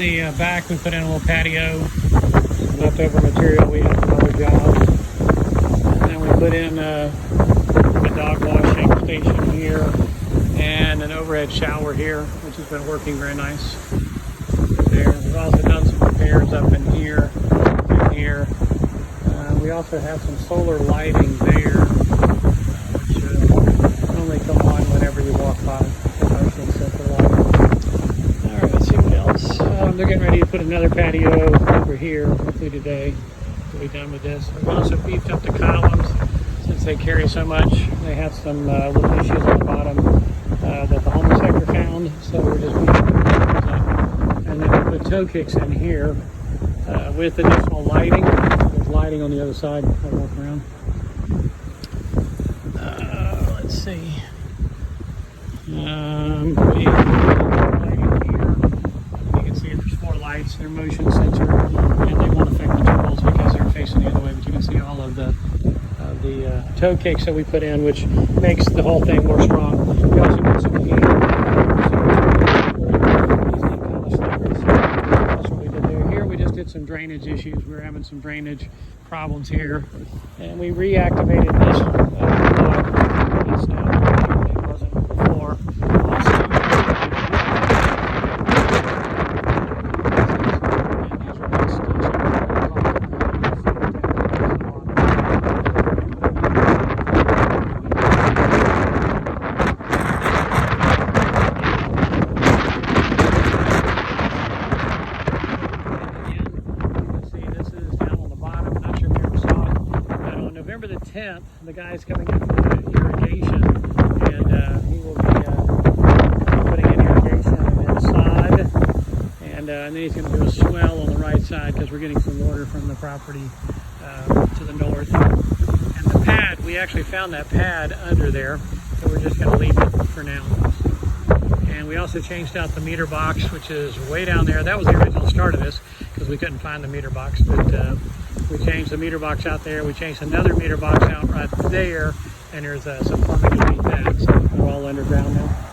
the back, we put in a little patio, leftover material we had from other jobs. And then we put in a dog washing station here and an overhead shower here, which has been working very nice. There, we've also done some repairs up in here and here. We also have some solar lighting there, which only come on whenever you walk by. Alright, let's see what else. They're getting ready to put another patio over here, hopefully today. We'll be done with this. We've also beefed up the columns since they carry so much. They have some little issues on the bottom that the home inspector found, so we're just beefing those up. And then we put toe kicks in here with additional lighting. There's lighting on the other side. I'll walk around. Let's see. Lighting here. You can see there's 4 lights. They're motion sensor, and they won't affect the turtles because they're facing the other way. But you can see all of the toe kicks that we put in, which makes the whole thing more strong. We also put some heat. That's what we did there. Here we just did some drainage issues. We were having some drainage problems here, and we reactivated this plug. It's now working. It wasn't before. November the 10th, the guy's coming in for the irrigation, and he will be putting in irrigation and then sod, and then he's going to do a swell on the right side because we're getting some water from the property to the north. And the pad, we actually found that pad under there, so we're just going to leave it for now. And we also changed out the meter box, which is way down there. That was the original start of this because we couldn't find the meter box, but we changed the meter box out there. We changed another meter box out right there, and there's some plumbing underneath that, so they're all underground now.